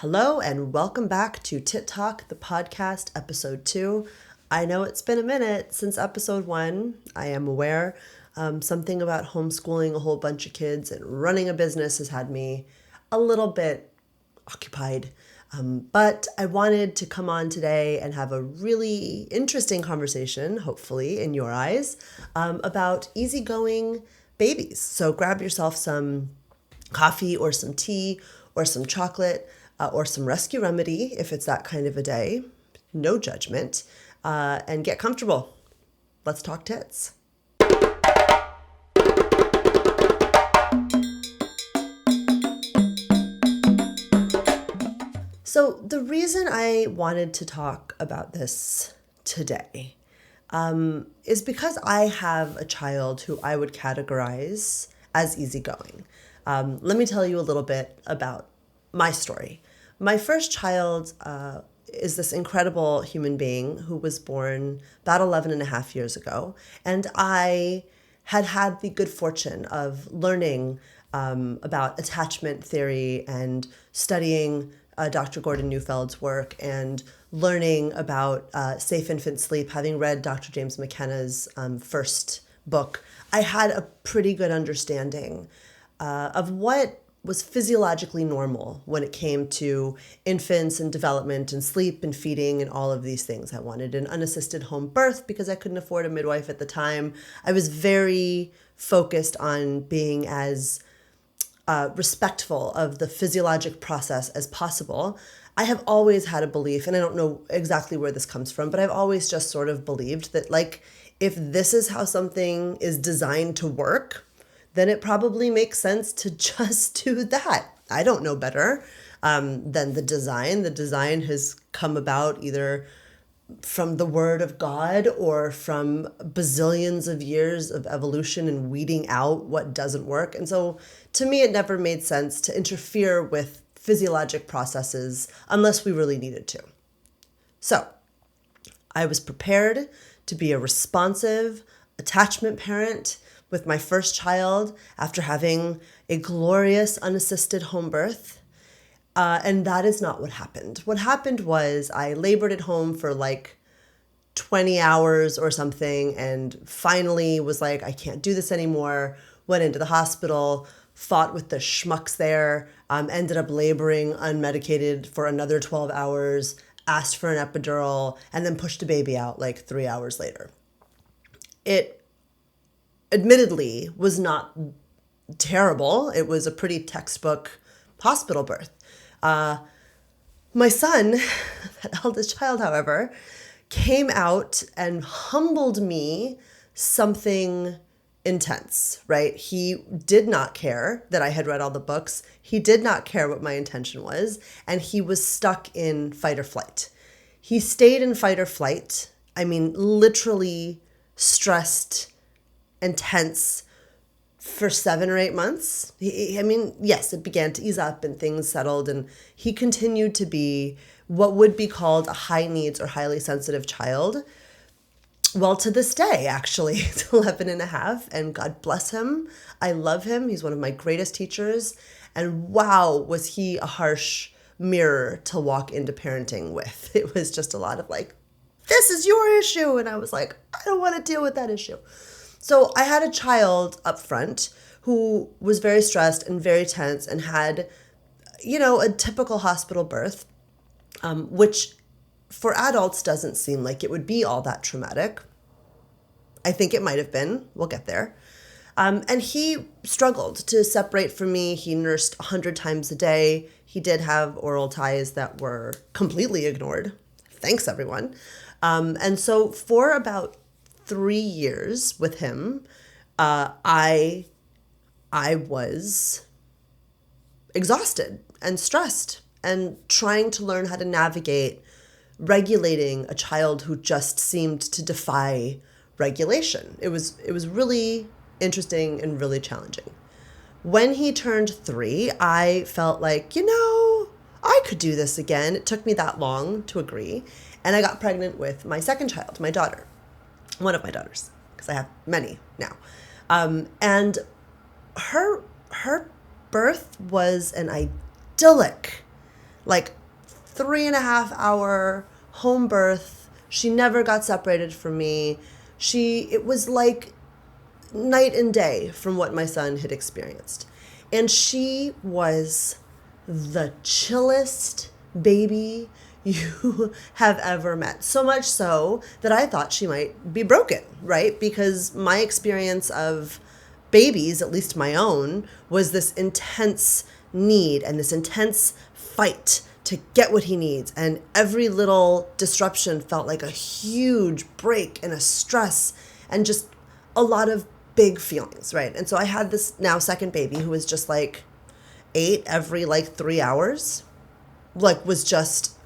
Hello and welcome back to Tit Talk, the podcast, episode 2. I know it's been a minute since episode 1. I am aware. Something about homeschooling a whole bunch of kids and running a business has had me a little bit occupied. But I wanted to come on today and have a really interesting conversation, hopefully in your eyes, about easygoing babies. So grab yourself some coffee or some tea or some chocolate or some rescue remedy if it's that kind of a day. No judgment. And get comfortable. Let's talk tits. So the reason I wanted to talk about this today is because I have a child who I would categorize as easygoing. Let me tell you a little bit about my story. My first child is this incredible human being who was born about 11 and a half years ago. And I had the good fortune of learning about attachment theory and studying Dr. Gordon Neufeld's work and learning about safe infant sleep, having read Dr. James McKenna's first book. I had a pretty good understanding of what was physiologically normal when it came to infants and development and sleep and feeding and all of these things. I wanted an unassisted home birth because I couldn't afford a midwife at the time. I was very focused on being as respectful of the physiologic process as possible. I have always had a belief, and I don't know exactly where this comes from, but I've always just sort of believed that, like, if this is how something is designed to work, then it probably makes sense to just do that. I don't know better than the design. The design has come about either from the word of God or from bazillions of years of evolution and weeding out what doesn't work. And so to me, it never made sense to interfere with physiologic processes unless we really needed to. So I was prepared to be a responsive attachment parent with my first child after having a glorious unassisted home birth. And that is not what happened. What happened was I labored at home for like 20 hours or something and finally was like, I can't do this anymore. Went into the hospital, fought with the schmucks there, ended up laboring unmedicated for another 12 hours, asked for an epidural, and then pushed a baby out like 3 hours later. It admittedly was not terrible. It was a pretty textbook hospital birth. My son, that eldest child, however, came out and humbled me something intense, right? He did not care that I had read all the books. He did not care what my intention was. And he was stuck in fight or flight. He stayed in fight or flight. I mean, literally stressed and tense for 7 or 8 months. Yes, it began to ease up and things settled, and he continued to be what would be called a high needs or highly sensitive child. Well, to this day, actually, it's 11 and a half, and God bless him. I love him. He's one of my greatest teachers. And wow, was he a harsh mirror to walk into parenting with. It was just a lot of like, this is your issue. And I was like, I don't want to deal with that issue. So I had a child up front who was very stressed and very tense and had, a typical hospital birth, which for adults doesn't seem like it would be all that traumatic. I think it might have been. We'll get there. And he struggled to separate from me. He nursed 100 times a day. He did have oral ties that were completely ignored. Thanks, everyone. And so for about 3 years with him, I was exhausted and stressed and trying to learn how to navigate regulating a child who just seemed to defy regulation. It was really interesting and really challenging. When he turned 3, I felt like, I could do this again. It took me that long to agree. And I got pregnant with my second child, my daughter. One of my daughters, because I have many now. And her birth was an idyllic, like 3.5 hour home birth. She never got separated from me. It was like night and day from what my son had experienced. And she was the chillest baby you have ever met. So much so that I thought she might be broken, right? Because my experience of babies, at least my own, was this intense need and this intense fight to get what he needs. And every little disruption felt like a huge break and a stress and just a lot of big feelings, right? And so I had this now second baby who was just like ate every like 3 hours, like was just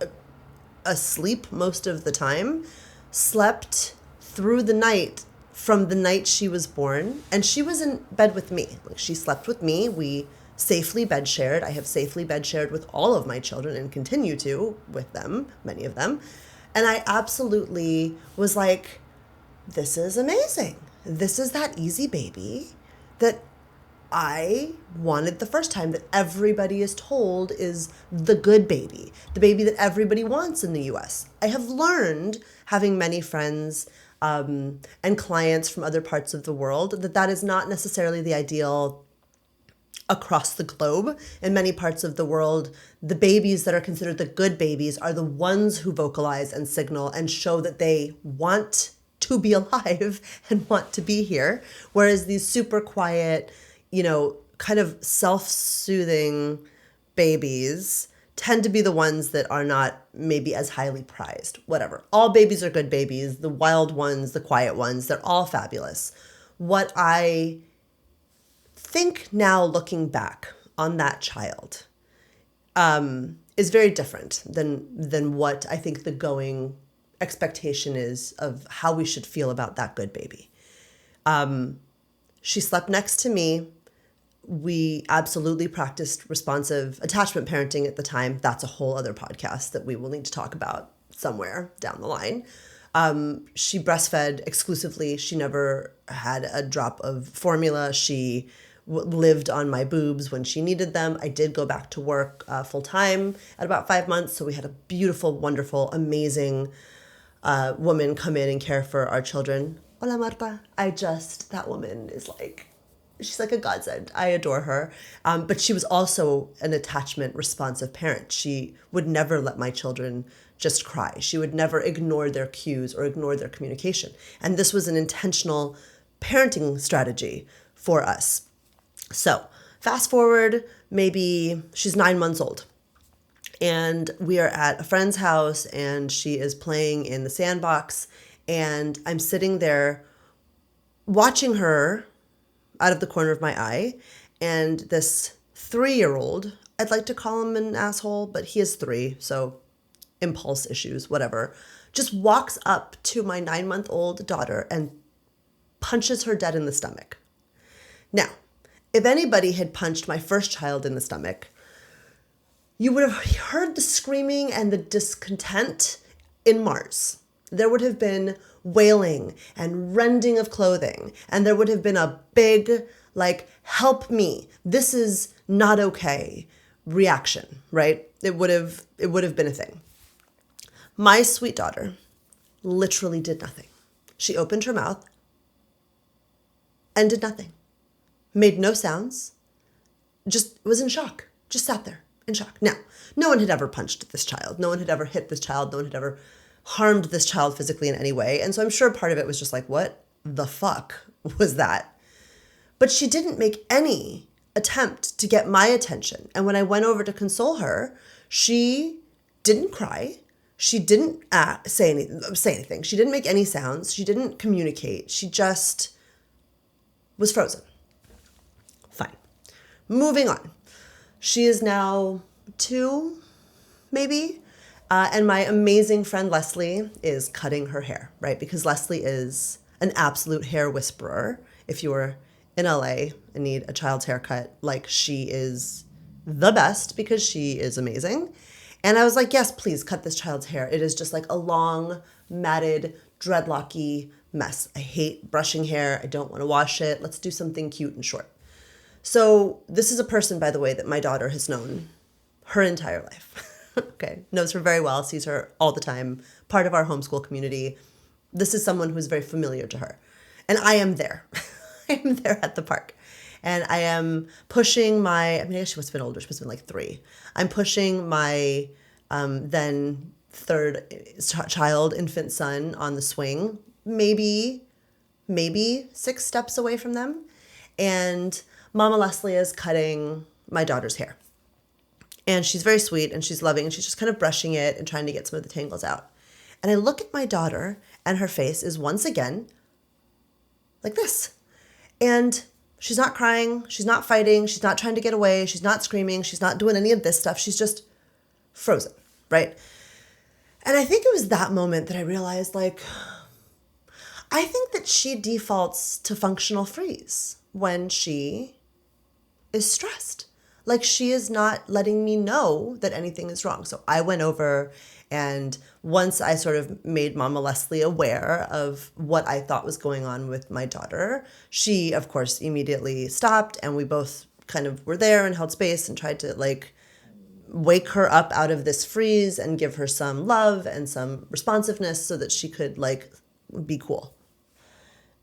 asleep most of the time, slept through the night from the night she was born, and she was in bed with me. Like, she slept with me. We safely bed shared. I have safely bed shared with all of my children and continue to with them, many of them. And I absolutely was like, this is amazing. This is that easy baby that I wanted the first time, that everybody is told is the good baby, the baby that everybody wants in the US. I have learned, having many friends and clients from other parts of the world, that is not necessarily the ideal across the globe. In many parts of the world, the babies that are considered the good babies are the ones who vocalize and signal and show that they want to be alive and want to be here. Whereas these super quiet, kind of self-soothing babies tend to be the ones that are not maybe as highly prized. Whatever. All babies are good babies. The wild ones, the quiet ones, they're all fabulous. What I think now, looking back on that child, is very different than what I think the going expectation is of how we should feel about that good baby. She slept next to me. We absolutely practiced responsive attachment parenting at the time. That's a whole other podcast that we will need to talk about somewhere down the line. She breastfed exclusively. She never had a drop of formula. She lived on my boobs when she needed them. I did go back to work full time at about 5 months. So we had a beautiful, wonderful, amazing woman come in and care for our children. Hola, Marta. That woman is like, she's like a godsend. I adore her. But she was also an attachment responsive parent. She would never let my children just cry. She would never ignore their cues or ignore their communication. And this was an intentional parenting strategy for us. So fast forward, maybe she's 9 months old. And we are at a friend's house and she is playing in the sandbox. And I'm sitting there watching her out of the corner of my eye. And this 3-year-old, I'd like to call him an asshole, but he is 3, so impulse issues, whatever, just walks up to my 9-month-old daughter and punches her dead in the stomach. Now, if anybody had punched my first child in the stomach, you would have heard the screaming and the discontent in Mars. There would have been wailing and rending of clothing, and there would have been a big, like, help me, this is not okay reaction, right? It would have been a thing. My sweet daughter literally did nothing. She opened her mouth and did nothing. Made no sounds, just was in shock, just sat there in shock. Now, no one had ever punched this child. No one had ever hit this child. No one had ever harmed this child physically in any way. And so I'm sure part of it was just like, what the fuck was that? But she didn't make any attempt to get my attention. And when I went over to console her, she didn't cry. She didn't say anything. She didn't make any sounds. She didn't communicate. She just was frozen. Fine. Moving on. She is now 2, maybe. And my amazing friend Leslie is cutting her hair, right? Because Leslie is an absolute hair whisperer. If you were in LA and need a child's haircut, like, she is the best because she is amazing. And I was like, yes, please cut this child's hair. It is just like a long, matted, dreadlocky mess. I hate brushing hair. I don't want to wash it. Let's do something cute and short. So this is a person, by the way, that my daughter has known her entire life. Okay, knows her very well, sees her all the time, part of our homeschool community. This is someone who's very familiar to her. And I am there. I am there at the park. And I am pushing I guess she must have been older. She must have been like 3. I'm pushing my then third child, infant son, on the swing, maybe 6 steps away from them. And Mama Leslie is cutting my daughter's hair. And she's very sweet and she's loving and she's just kind of brushing it and trying to get some of the tangles out. And I look at my daughter and her face is once again like this. And she's not crying. She's not fighting. She's not trying to get away. She's not screaming. She's not doing any of this stuff. She's just frozen, right? And I think it was that moment that I realized, like, I think that she defaults to functional freeze when she is stressed. Like, she is not letting me know that anything is wrong. So I went over, and once I sort of made Mama Leslie aware of what I thought was going on with my daughter, she, of course, immediately stopped, and we both kind of were there and held space and tried to, like, wake her up out of this freeze and give her some love and some responsiveness so that she could, like, be cool.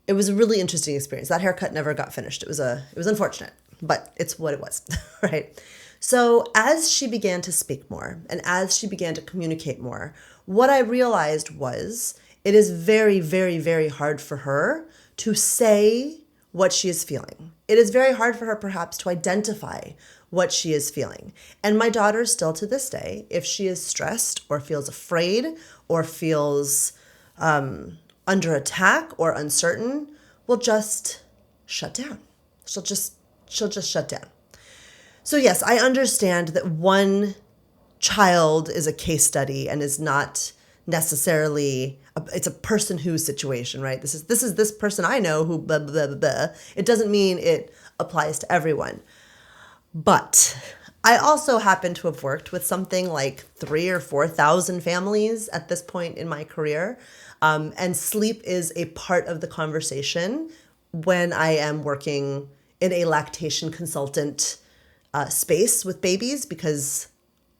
It was a really interesting experience. That haircut never got finished. It was unfortunate, but it's what it was, right? So as she began to speak more and as she began to communicate more, what I realized was it is very, very, very hard for her to say what she is feeling. It is very hard for her perhaps to identify what she is feeling. And my daughter still to this day, if she is stressed or feels afraid or feels under attack or uncertain, will just shut down. She'll just shut down. So yes, I understand that one child is a case study and is not necessarily it's a person who situation, right? This is this person I know who blah, blah, blah, blah. It doesn't mean it applies to everyone. But I also happen to have worked with something like 3,000 or 4,000 families at this point in my career. And sleep is a part of the conversation when I am working in a lactation consultant space with babies because,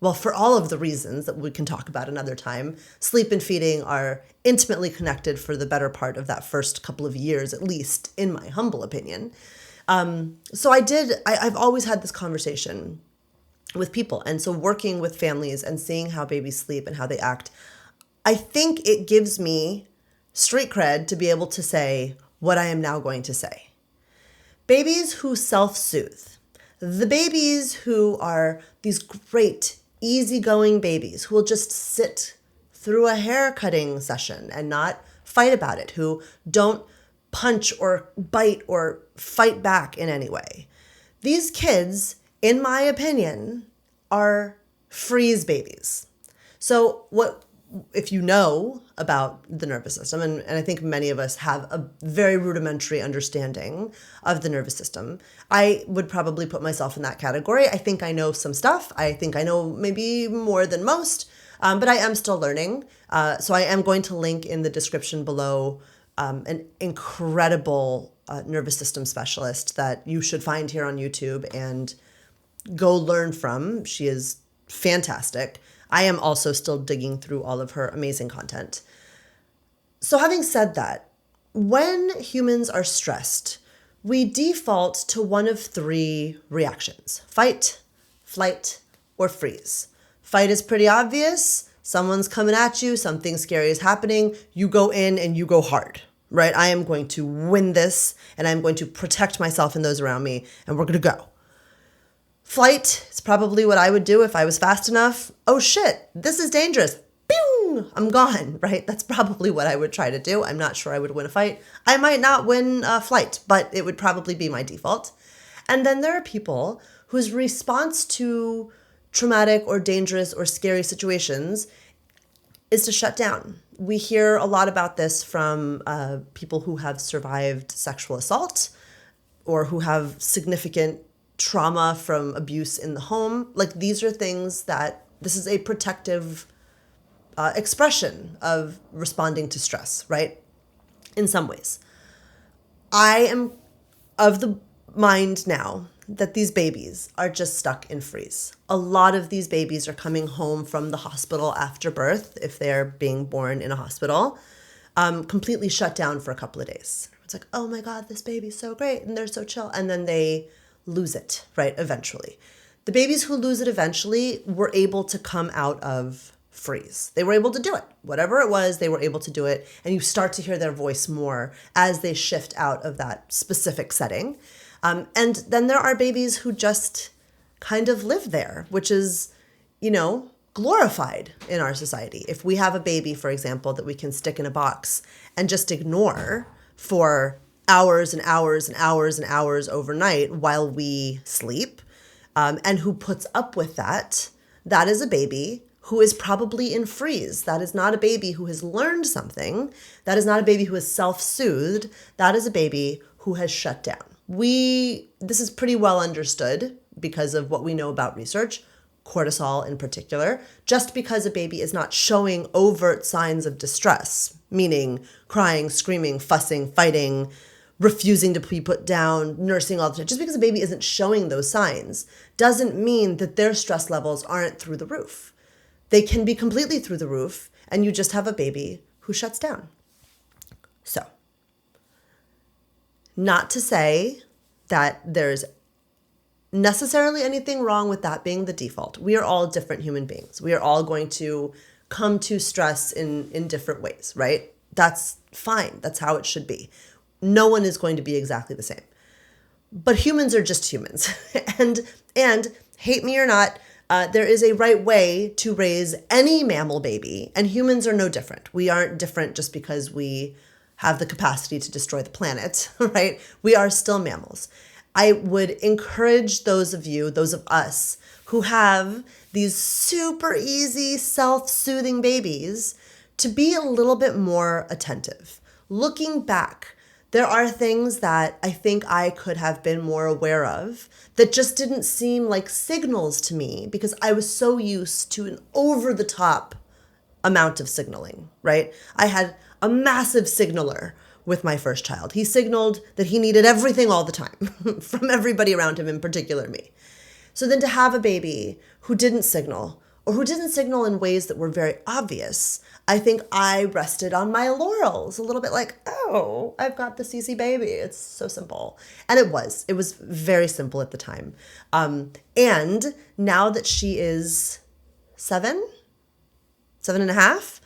well, for all of the reasons that we can talk about another time, sleep and feeding are intimately connected for the better part of that first couple of years, at least, in my humble opinion. So I've always had this conversation with people. And so working with families and seeing how babies sleep and how they act, I think it gives me street cred to be able to say what I am now going to say. Babies who self-soothe, the babies who are these great, easygoing babies who will just sit through a hair cutting session and not fight about it, who don't punch or bite or fight back in any way. These kids, in my opinion, are freeze babies. So what if you know about the nervous system, and I think many of us have a very rudimentary understanding of the nervous system, I would probably put myself in that category. I think I know some stuff. I think I know maybe more than most, but I am still learning. So I am going to link in the description below an incredible nervous system specialist that you should find here on YouTube and go learn from. She is fantastic. I am also still digging through all of her amazing content. So having said that, when humans are stressed, we default to one of 3 reactions: fight, flight, or freeze. Fight is pretty obvious. Someone's coming at you, something scary is happening. You go in and you go hard, right? I am going to win this and I'm going to protect myself and those around me, and we're going to go. Flight is probably what I would do if I was fast enough. Oh shit, this is dangerous. Pew! I'm gone, right? That's probably what I would try to do. I'm not sure I would win a fight. I might not win a flight, but it would probably be my default. And then there are people whose response to traumatic or dangerous or scary situations is to shut down. We hear a lot about this from people who have survived sexual assault or who have significant trauma from abuse in the home. Like, these are things that this is a protective expression of responding to stress, right? In some ways. I am of the mind now that these babies are just stuck in freeze. A lot of these babies are coming home from the hospital after birth, if they're being born in a hospital, completely shut down for a couple of days. It's like, oh my God, this baby's so great and they're so chill. And then they lose it, right, eventually. The babies who lose it eventually were able to come out of freeze. They were able to do it. Whatever it was, they were able to do it. And you start to hear their voice more as they shift out of that specific setting. And then there are babies who just kind of live there, which is, glorified in our society. If we have a baby, for example, that we can stick in a box and just ignore for hours and hours and hours and hours overnight while we sleep, and who puts up with that, that is a baby who is probably in freeze. That is not a baby who has learned something. That is not a baby who is self-soothed. That is a baby who has shut down. This is pretty well understood because of what we know about research, cortisol in particular. Just because a baby is not showing overt signs of distress, meaning crying, screaming, fussing, fighting, refusing to be put down, nursing all the time, just because a baby isn't showing those signs doesn't mean that their stress levels aren't through the roof. They can be completely through the roof, and you just have a baby who shuts down. So, not to say that there's necessarily anything wrong with that being the default. We are all different human beings. We are all going to come to stress in different ways, right? That's fine. That's how it should be. No one is going to be exactly the same. But humans are just humans. and hate me or not, there is a right way to raise any mammal baby, and humans are no different. We aren't different just because we have the capacity to destroy the planet, right? We are still mammals. I would encourage those of us who have these super easy, self-soothing babies to be a little bit more attentive. Looking back, there are things that I think I could have been more aware of that just didn't seem like signals to me because I was so used to an over-the-top amount of signaling, right? I had a massive signaler with my first child. He signaled that he needed everything all the time from everybody around him, in particular me. So then to have a baby who didn't signal, or who didn't signal in ways that were very obvious, I think I rested on my laurels a little bit like, oh, I've got this easy baby. It's so simple. And it was very simple at the time. And now that she is 7.5,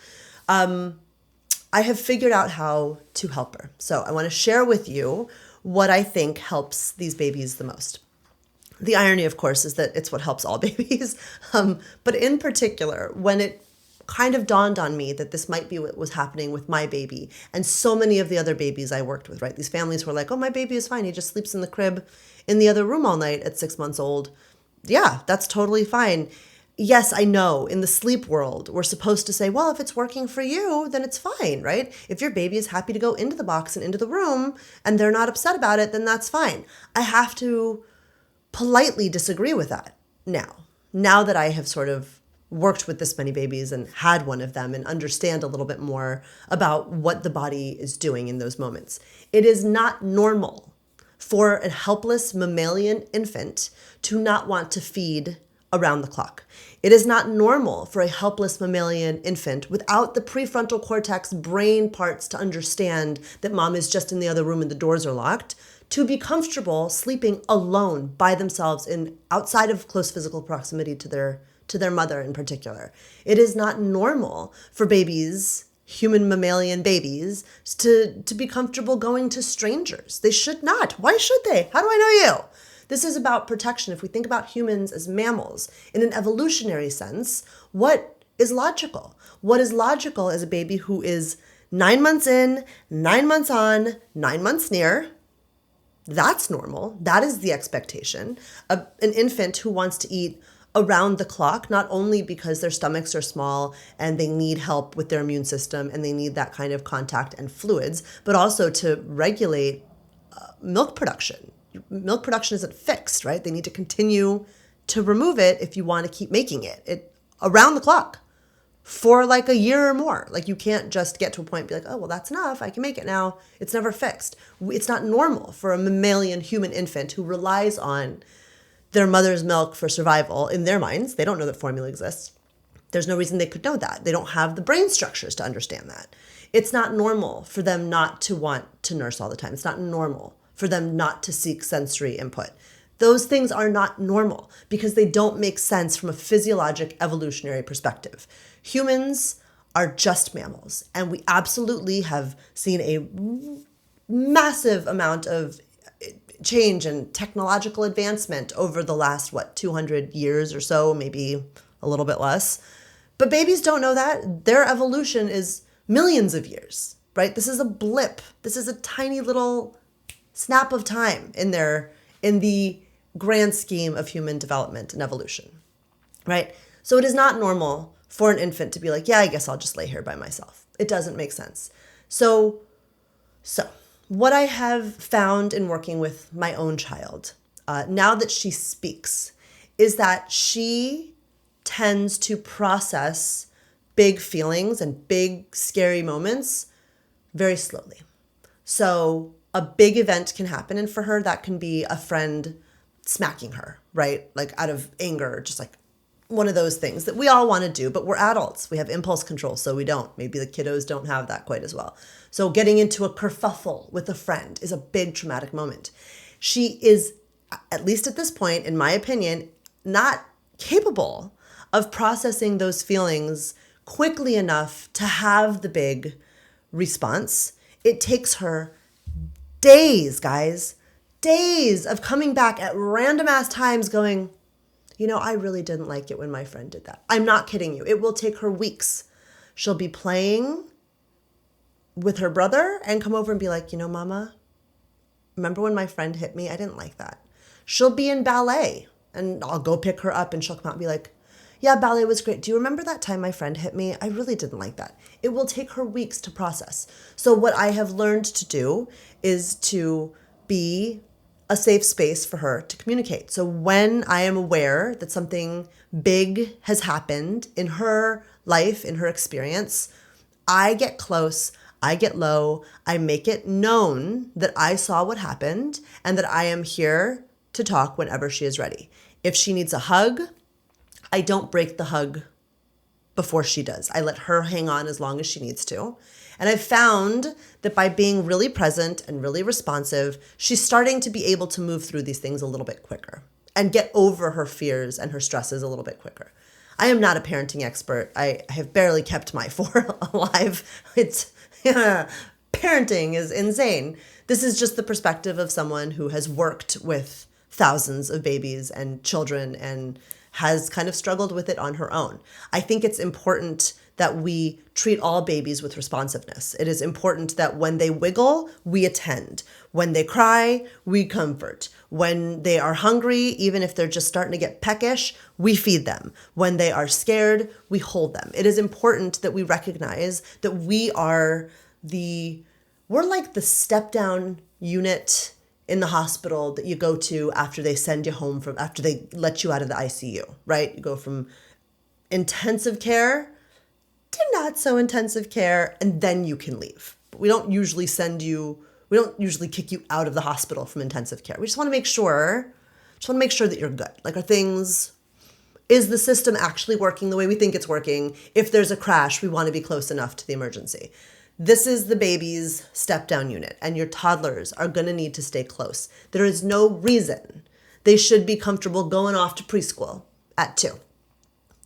I have figured out how to help her. So I want to share with you what I think helps these babies the most. The irony, of course, is that it's what helps all babies. But in particular, when it kind of dawned on me that this might be what was happening with my baby and so many of the other babies I worked with, right? These families were like, oh, my baby is fine. He just sleeps in the crib in the other room all night at 6 months old. Yeah, that's totally fine. Yes, I know in the sleep world, we're supposed to say, well, if it's working for you, then it's fine, right? If your baby is happy to go into the box and into the room and they're not upset about it, then that's fine. I have to politely disagree with that now that I have sort of worked with this many babies and had one of them and understand a little bit more about what the body is doing in those moments. It is not normal for a helpless mammalian infant to not want to feed around the clock. It is not normal for a helpless mammalian infant without the prefrontal cortex brain parts to understand that mom is just in the other room and the doors are locked, to be comfortable sleeping alone by themselves in outside of close physical proximity to their mother in particular. It is not normal for babies, human mammalian babies, to be comfortable going to strangers. They should not. Why should they? How do I know you? This is about protection. If we think about humans as mammals in an evolutionary sense, what is logical? What is logical is a baby who is 9 months in, 9 months on, 9 months near. That's normal. That is the expectation. An infant who wants to eat around the clock, not only because their stomachs are small and they need help with their immune system and they need that kind of contact and fluids, but also to regulate milk production. Milk production isn't fixed, right? They need to continue to remove it if you want to keep making it around the clock. for like a year or more. Like you can't just get to a point and be like, oh, well, that's enough. I can make it now. It's never fixed. It's not normal for a mammalian human infant who relies on their mother's milk for survival in their minds. They don't know that formula exists. There's no reason they could know that. They don't have the brain structures to understand that. It's not normal for them not to want to nurse all the time. It's not normal for them not to seek sensory input. Those things are not normal because they don't make sense from a physiologic evolutionary perspective. Humans are just mammals, and we absolutely have seen a massive amount of change and technological advancement over the last, 200 years or so, maybe a little bit less. But babies don't know that. Their evolution is millions of years, right? This is a blip. This is a tiny little snap of time in the grand scheme of human development and evolution, right? So it is not normal for an infant to be like, yeah, I guess I'll just lay here by myself. It doesn't make sense. So what I have found in working with my own child, now that she speaks, is that she tends to process big feelings and big scary moments very slowly. So a big event can happen, and for her, that can be a friend smacking her, right? Like out of anger, just like one of those things that we all want to do, but we're adults. We have impulse control, so we don't. Maybe the kiddos don't have that quite as well. So getting into a kerfuffle with a friend is a big traumatic moment. She is, at least at this point, in my opinion, not capable of processing those feelings quickly enough to have the big response. It takes her days, guys, days of coming back at random ass times going, I really didn't like it when my friend did that. I'm not kidding you. It will take her weeks. She'll be playing with her brother and come over and be like, Mama, remember when my friend hit me? I didn't like that. She'll be in ballet and I'll go pick her up and she'll come out and be like, yeah, ballet was great. Do you remember that time my friend hit me? I really didn't like that. It will take her weeks to process. So what I have learned to do is to be a safe space for her to communicate. So when I am aware that something big has happened in her life, in her experience, I get close, I get low, I make it known that I saw what happened and that I am here to talk whenever she is ready. If she needs a hug, I don't break the hug before she does. I let her hang on as long as she needs to. And I've found that by being really present and really responsive, she's starting to be able to move through these things a little bit quicker and get over her fears and her stresses a little bit quicker. I am not a parenting expert. I have barely kept my four alive. Parenting is insane. This is just the perspective of someone who has worked with thousands of babies and children and has kind of struggled with it on her own. I think it's important that we treat all babies with responsiveness. It is important that when they wiggle, we attend. When they cry, we comfort. When they are hungry, even if they're just starting to get peckish, we feed them. When they are scared, we hold them. It is important that we recognize that we're like the step down unit in the hospital that you go to after they send you home after they let you out of the ICU, right? You go from intensive care to not so intensive care, and then you can leave. But we don't usually kick you out of the hospital from intensive care. We just want to make sure that you're good. Like, is the system actually working the way we think it's working? If there's a crash, we want to be close enough to the emergency. This is the baby's step-down unit, and your toddlers are going to need to stay close. There is no reason they should be comfortable going off to preschool at 2.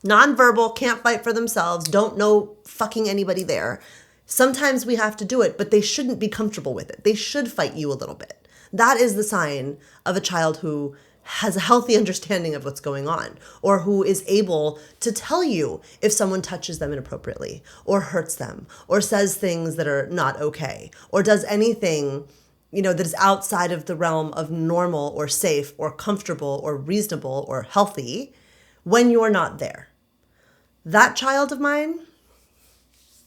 Nonverbal, can't fight for themselves, don't know fucking anybody there. Sometimes we have to do it, but they shouldn't be comfortable with it. They should fight you a little bit. That is the sign of a child who has a healthy understanding of what's going on, or who is able to tell you if someone touches them inappropriately, or hurts them, or says things that are not okay, or does anything, that is outside of the realm of normal or safe or comfortable or reasonable or healthy when you're not there. That child of mine,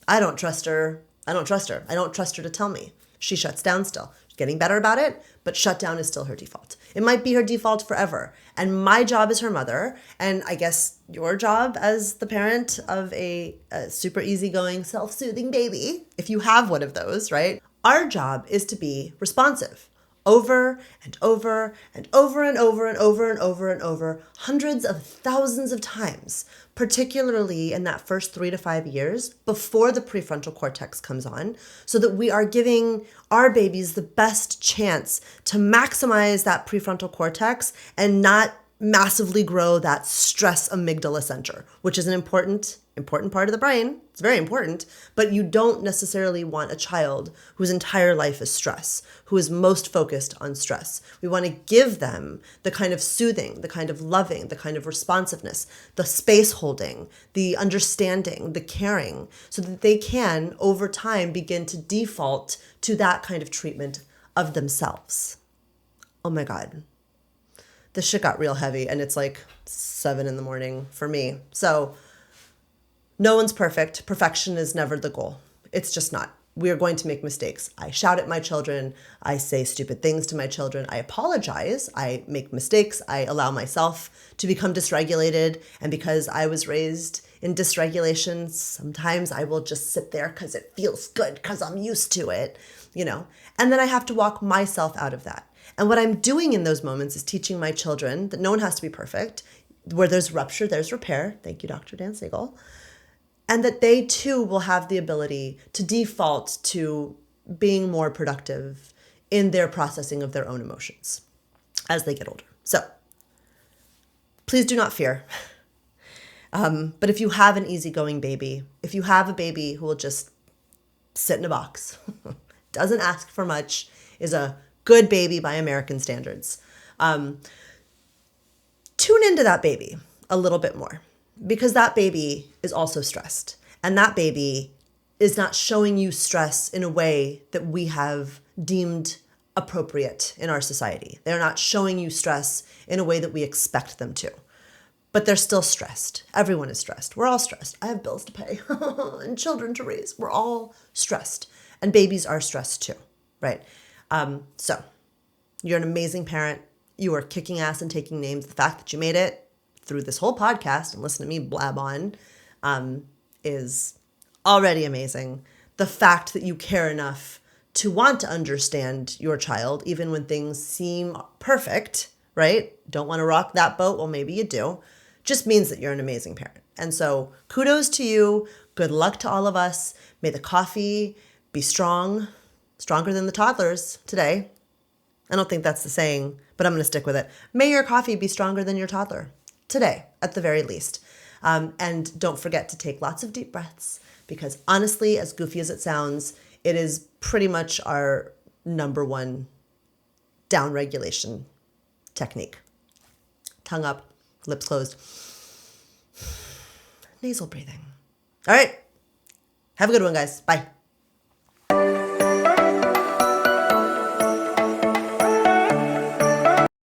I don't trust her. I don't trust her to tell me. She shuts down still. She's getting better about it, but shutdown is still her default. It might be her default forever. And my job as her mother, and I guess your job as the parent of a super easygoing, self-soothing baby, if you have one of those, right? Our job is to be responsive over and over and over and over and over and over and over, hundreds of thousands of times, particularly in that first 3 to 5 years before the prefrontal cortex comes on, so that we are giving our babies the best chance to maximize that prefrontal cortex and not massively grow that stress amygdala center, which is an important part of the brain. It's very important, but you don't necessarily want a child whose entire life is stress, who is most focused on stress. We want to give them the kind of soothing, the kind of loving, the kind of responsiveness, the space holding, the understanding, the caring, so that they can, over time, begin to default to that kind of treatment of themselves. Oh my God. The shit got real heavy, and it's like 7 a.m. for me. So no one's perfect. Perfection is never the goal. It's just not. We are going to make mistakes. I shout at my children. I say stupid things to my children. I apologize. I make mistakes. I allow myself to become dysregulated. And because I was raised in dysregulation, sometimes I will just sit there because it feels good, because I'm used to it, and then I have to walk myself out of that. And what I'm doing in those moments is teaching my children that no one has to be perfect. Where there's rupture, there's repair. Thank you, Dr. Dan Siegel. And that they too will have the ability to default to being more productive in their processing of their own emotions as they get older. So please do not fear. But if you have an easygoing baby, if you have a baby who will just sit in a box, doesn't ask for much, is a good baby by American standards, tune into that baby a little bit more, because that baby is also stressed, and that baby is not showing you stress in a way that we have deemed appropriate in our society. They're not showing you stress in a way that we expect them to, but they're still stressed. Everyone is stressed. We're all stressed. I have bills to pay and children to raise. We're all stressed, and babies are stressed too, right? So you're an amazing parent. You are kicking ass and taking names. The fact that you made it through this whole podcast and listen to me blab on is already amazing. The fact that you care enough to want to understand your child, even when things seem perfect, right? Don't want to rock that boat. Well, maybe you do. Just means that you're an amazing parent. And so kudos to you. Good luck to all of us. May the coffee be strong, stronger than the toddlers today. I don't think that's the saying, but I'm going to stick with it. May your coffee be stronger than your toddler today, at the very least. And don't forget to take lots of deep breaths, because honestly, as goofy as it sounds, it is pretty much our number one down regulation technique. Tongue up, lips closed, nasal breathing. All right. Have a good one, guys. Bye.